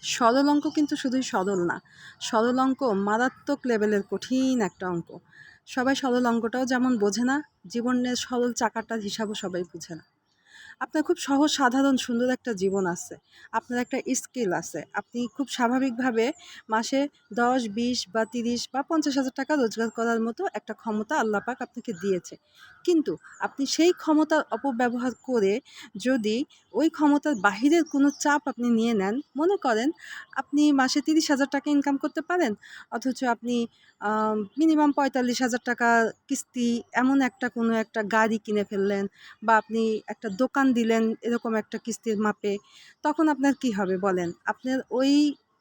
সরল অঙ্ক কিন্তু শুধুই সরল না, সরল অঙ্ক মারাত্মক লেভেলের কঠিন একটা অঙ্ক। সবাই সরল অঙ্কটাও যেমন বোঝে না, জীবনের সরল চাকাটার হিসাবও সবাই বুঝে না। আপনার খুব সহজ সাধারণ সুন্দর একটা জীবন আছে, আপনার একটা স্কিল আছে, আপনি খুব স্বাভাবিকভাবে মাসে 10, 20 বা 30 বা 50,000 টাকা রোজগার করার মতো একটা ক্ষমতা আল্লাহ পাক আপনাকে দিয়েছে। কিন্তু আপনি সেই ক্ষমতার অপব্যবহার করে যদি ওই ক্ষমতার বাহিরের কোনো চাপ আপনি নিয়ে নেন, মনে করেন আপনি মাসে 30,000 টাকা ইনকাম করতে পারেন, অথচ আপনি মিনিমাম 45,000 টাকা কিস্তি, এমন একটা কোনো একটা গাড়ি কিনে ফেললেন, বা আপনি একটা দোকান দিলেন এরকম একটা কিস্তির মাপে, তখন আপনার কি হবে বলেন? আপনার ওই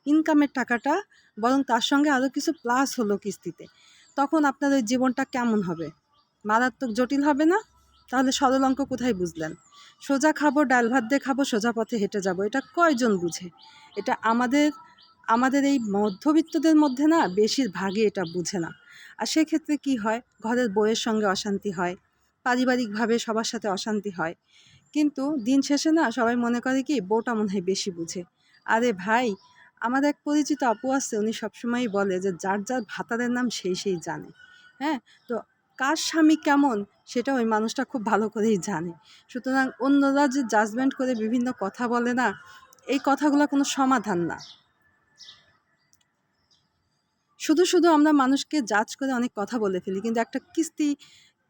ইনকামের টাকাটা বরং তার সঙ্গে আরও কিছু প্লাস হলো কিস্তিতে। তখন আপনার ওই জীবনটা কেমন হবে? মারাত্মক জটিল হবে না? তাহলে সরল অঙ্ক কোথায় বুঝলেন? সোজা খাবো, ডাল ভাত দিয়ে খাবো, সোজা পথে হেঁটে যাবো, এটা কয়জন বুঝে? এটা আমাদের এই মধ্যবিত্তদের মধ্যে না বেশিরভাগই এটা বুঝে না। আর সেক্ষেত্রে কি হয়? ঘরের বউয়ের সঙ্গে অশান্তি হয়, পারিবারিকভাবে সবার সাথে অশান্তি হয়। কিন্তু দিন শেষে না সবাই মনে করে কি বউটা মনে হয় বেশি বুঝে। আরে ভাই, আমার এক পরিচিত আপু আছে, উনি সবসময়ই বলে যে যার যার ভাতারের নাম সেই জানে। হ্যাঁ, তো কার স্বামী কেমন সেটা ওই মানুষটা খুব ভালো করেই জানে। সুতরাং অন্যরা যে জাজমেন্ট করে বিভিন্ন কথা বলে না, এই কথাগুলো কোনো সমাধান না। শুধু আমরা মানুষকে জাজ করে অনেক কথা বলে ফেলি, কিন্তু একটা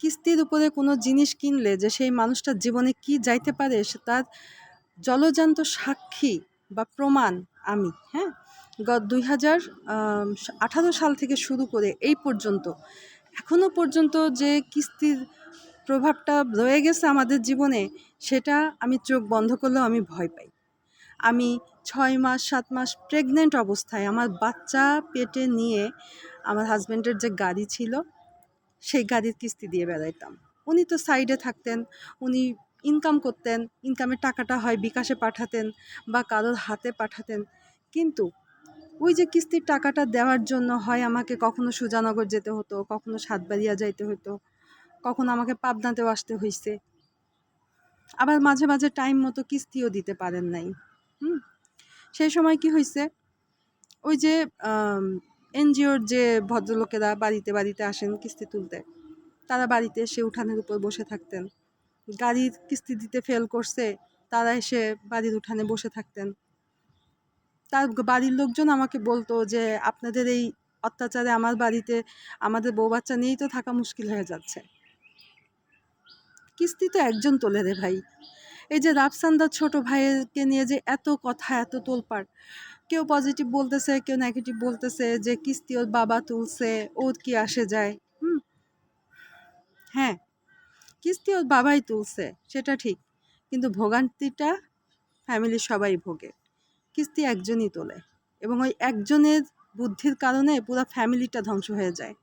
কিস্তির উপরে কোনো জিনিস কিনলে যে সেই মানুষটার জীবনে কি যাইতে পারে তার জলজান্ত সাক্ষী বা প্রমাণ আমি। হ্যাঁ, 2018 সাল থেকে শুরু করে এই পর্যন্ত এখনো পর্যন্ত যে কিস্তির প্রভাবটা রয়ে গেছে আমাদের জীবনে, সেটা আমি চোখ বন্ধ করলেও আমি ভয় পাই। আমি 6 মাস 7 মাস প্রেগনেন্ট অবস্থায় আমার বাচ্চা পেটে নিয়ে আমার হাজব্যান্ডের যে গাড়ি ছিল সেই গাড়ির কিস্তি দিয়ে বেড়াইতাম। উনি তো সাইডে থাকতেন, উনি ইনকাম করতেন, ইনকামের টাকাটা হয় বিকাশে পাঠাতেন বা কারোর হাতে পাঠাতেন। কিন্তু ওই যে কিস্তির টাকাটা দেওয়ার জন্য হয় আমাকে কখনো সুজানগর যেতে হতো, কখনো সাতবাড়িয়া যাইতে হতো, কখনো আমাকে পাবনাতেও আসতে হইছে। আবার মাঝে টাইম মতো কিস্তিও দিতে পারেন নাই। হুম, সেই সময় কি হইছে, ওই যে এনজিওর যে ভদ্রলোকেরা বাড়িতে আসেন কিস্তি তুলতে, তারা বাড়িতে এসে উঠানের উপর বসে থাকতেন। গাড়ির কিস্তি দিতে ফেল করছে, তারা এসে বাড়ির উঠানে বসে থাকতেন। তার বাড়ির লোকজন আমাকে বলতো যে আপনাদের এই অত্যাচারে আমার বাড়িতে আমাদের বউ বাচ্চা নিয়েই তো থাকা মুশকিল হয়ে যাচ্ছে। কিস্তি তো একজন তোলে রে ভাই। এই যে রাফসানদার ছোট ভাইকে নিয়ে যে এত কথা, এত তোলপাড়, কেউ পজিটিভ বলতেছে, কেউ নেগেটিভ বলতেছে যে কিস্তি ওর বাবা তুলছে, ওর কি আসে যায়। হ্যাঁ, কিস্তি ওর বাবাই তুলছে, সেটা ঠিক, কিন্তু ভোগান্তিটা ফ্যামিলির সবাই ভোগে। কিস্তি একজনই তোলে, এবং ওই একজনের বুদ্ধির কারণে পুরো ফ্যামিলিটা ধ্বংস হয়ে যায়।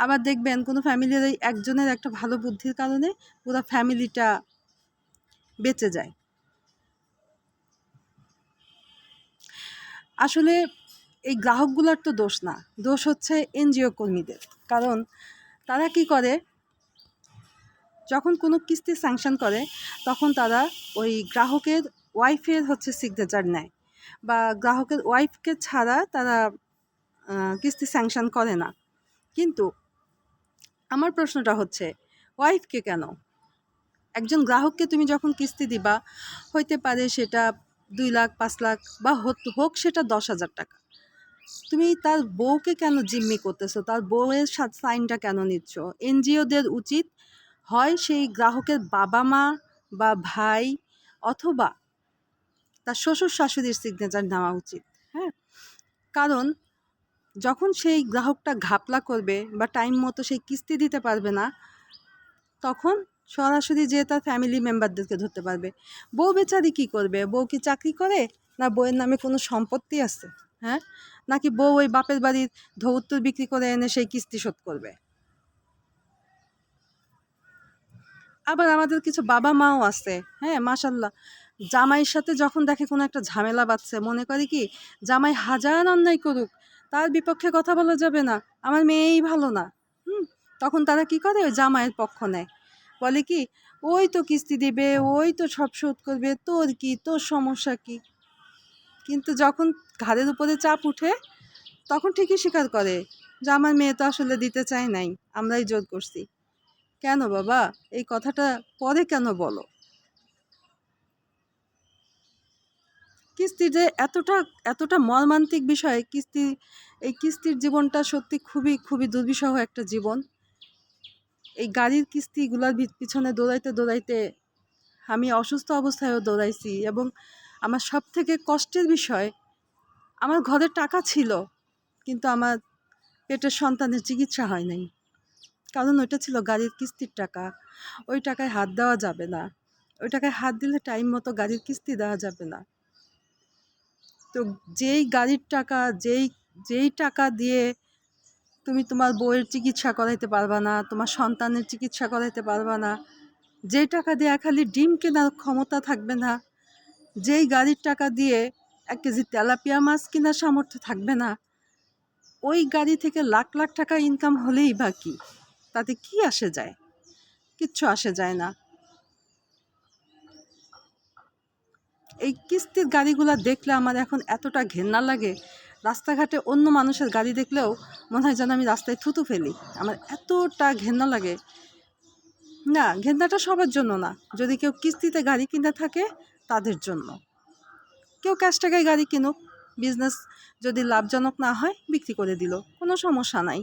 আবার দেখবেন কোনো ফ্যামিলির ওই একজনের একটা ভালো বুদ্ধির কারণে পুরো ফ্যামিলিটা বেঁচে যায়। আসলে এই গ্রাহকগুলোর তো দোষ না, দোষ হচ্ছে এনজিও কর্মীদের। কারণ তারা কি করে, যখন কোনো কিস্তি স্যাংশন করে তখন তারা ওই গ্রাহকের ওয়াইফের হচ্ছে সিগনেচার নেয়, বা গ্রাহকের ওয়াইফকে ছাড়া তারা কিস্তি স্যাংশন করে না। কিন্তু আমার প্রশ্নটা হচ্ছে, ওয়াইফকে কেন? একজন গ্রাহককে তুমি যখন কিস্তি দিবা, হইতে পারে সেটা 2 লাখ 5 লাখ বা হোক সেটা 10,000 টাকা, তুমি তার বউকে কেন জিম্মি করতেছো? তার বউয়ের সাথে সাইনটা কেন নিচ্ছ? এনজিওদের উচিত হয় সেই গ্রাহকের বাবা মা বা ভাই অথবা তার শ্বশুর শাশুড়ির সিগনেচার নেওয়া উচিত। হ্যাঁ, কারণ যখন সেই গ্রাহকটা ঘাপলা করবে বা টাইম মতো সেই কিস্তি দিতে পারবে না, তখন সরাসরি যেয়ে তার ফ্যামিলি মেম্বারদেরকে ধরতে পারবে। বউ বেচারি কী করবে? বউ কি চাকরি করে? না বউয়ের নামে কোনো সম্পত্তি আছে? হ্যাঁ, নাকি বউ ওই বাপের বাড়ির ধৌত্তর বিক্রি করে এনে সেই কিস্তি শোধ করবে? আবার আমাদের কিছু বাবা মাও আছে, হ্যাঁ, মাশাল্লাহ, জামাইয়ের সাথে যখন দেখে কোনো একটা ঝামেলা বাঁধছে, মনে করে কি জামাই হাজার অন্যায় করুক, তার বিপক্ষে কথা বলা যাবে না, আমার মেয়েই ভালো না। তখন তারা কি করে, ওই জামাইয়ের পক্ষ নেয়, বলে কি ওই তো কিস্তি দিবে, ওই তো সব শোধ করবে, তোর কি, তোর সমস্যা কি? কিন্তু যখন ঘাড়ের উপরে চাপ উঠে তখন ঠিকই স্বীকার করে যে আমার মেয়ে তো আসলে দিতে চায় নাই, আমরাই জোর করছি। কেন বাবা এই কথাটা পরে কেন বলো? কিস্তি যে এতটা এতটা মর্মান্তিক বিষয়, এই কিস্তির জীবনটা সত্যি খুবই খুবই দুর্বিষহ একটা জীবন। এই গাড়ির কিস্তিগুলোর পিছনে দৌড়াইতে দৌড়াইতে আমি অসুস্থ অবস্থায়ও দৌড়াইছি, এবং আমার সব থেকে কষ্টের বিষয়, আমার ঘরে টাকা ছিল কিন্তু আমার পেটের সন্তানের চিকিৎসা হয় নাই, কারণ ওইটা ছিল গাড়ির কিস্তির টাকা। ওই টাকায় হাত দেওয়া যাবে না, ওই টাকায় হাত দিলে টাইম মতো গাড়ির কিস্তি দেওয়া যাবে না। তো যেই গাড়ির টাকা, যেই টাকা দিয়ে তুমি তোমার বউয়ের চিকিৎসা করাইতে পারবা না, তোমার সন্তানের চিকিৎসা করাইতে পারবা না, যেই টাকা দিয়ে খালি ডিম কেনার ক্ষমতা থাকবে না, যেই গাড়ির টাকা দিয়ে 1 কেজি তেলাপিয়া মাছ কেনার সামর্থ্য থাকবে না, ওই গাড়ি থেকে লাখ লাখ টাকা ইনকাম হলেই বা কি, তাতে কি আসে যায়? কিচ্ছু আসে যায় না। এই কিস্তির গাড়িগুলো দেখলে আমার এখন এতটা ঘেন্না লাগে, রাস্তাঘাটে অন্য মানুষের গাড়ি দেখলেও মনে হয় যেন আমি রাস্তায় থুতু ফেলি, আমার এতটা ঘেন্না লাগে। না, ঘেন্নাটা সবার জন্য না, যদি কেউ কিস্তিতে গাড়ি কিনে থাকে তাদের জন্য। কেউ ক্যাশ টাকায় গাড়ি কিনুক, বিজনেস যদি লাভজনক না হয় বিক্রি করে দিল, কোনো সমস্যা নাই।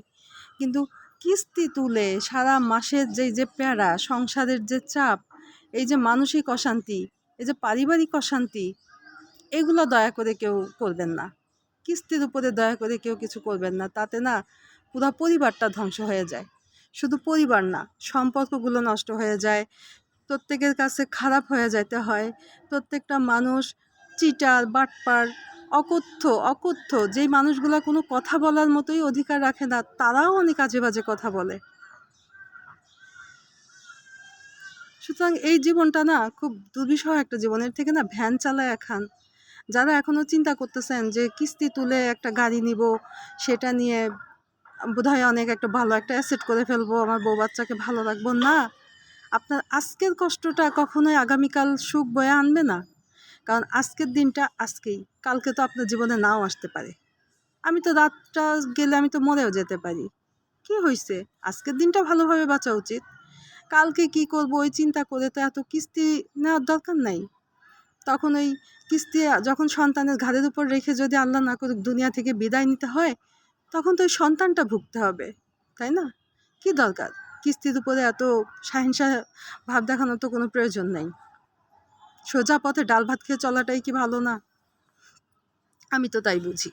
কিন্তু কিস্তি তুলে সারা মাসের যে প্যারা, সংসারের যে চাপ, এই যে মানসিক অশান্তি, এই যে পারিবারিক অশান্তি, এগুলো দয়া করে কেউ করবেন না। কিস্তির উপরে দয়া করে কেউ কিছু করবেন না, তাতে না পুরো পরিবারটা ধ্বংস হয়ে যায়। শুধু পরিবার না, সম্পর্কগুলো নষ্ট হয়ে যায়, প্রত্যেকের কাছে খারাপ হয়ে যেতে হয়। প্রত্যেকটা মানুষ চিটার, বাটপার, অকথ্য যেই মানুষগুলো কোনো কথা বলার মতোই অধিকার রাখে না, তারাও অনেক আজে বাজে কথা বলে। সুতরাং এই জীবনটা না খুব দুর্বিষহ একটা জীবন। এর থেকে না ভ্যান চালায় খান। যারা এখনও চিন্তা করতেছেন যে কিস্তি তুলে একটা গাড়ি নিব, সেটা নিয়ে বোধহয় অনেক একটা ভালো একটা অ্যাসেট করে ফেলবো, আমার বউ বাচ্চাকে ভালো রাখবো, না, আপনার আজকের কষ্টটা কখনোই আগামীকাল সুখ বয়ে আনবে না। কারণ আজকের দিনটা আজকেই, কালকে তো আপনার জীবনে নাও আসতে পারে। আমি তো রাতটা গেলে আমি তো মরেও যেতে পারি, কি হয়েছে? আজকের দিনটা ভালোভাবে বাঁচা উচিত। কালকে কি করব ওই চিন্তা করে তো এত কিস্তি নেওয়ার দরকার নাই। তখন ওই কিস্তি যখন সন্তানের ঘাড়ের উপর রেখে যদি আল্লাহ না করুক দুনিয়া থেকে বিদায় নিতে হয়, তখন তো ওই সন্তানটা ভুগতে হবে, তাই না? কি দরকার কিস্তির উপরে এত সহিংসা ভাব দেখানোর? তো কোনো প্রয়োজন নেই। সোজা পথে ডাল ভাত খেয়ে চলাটাই কি ভালো না? আমি তো তাই বুঝি।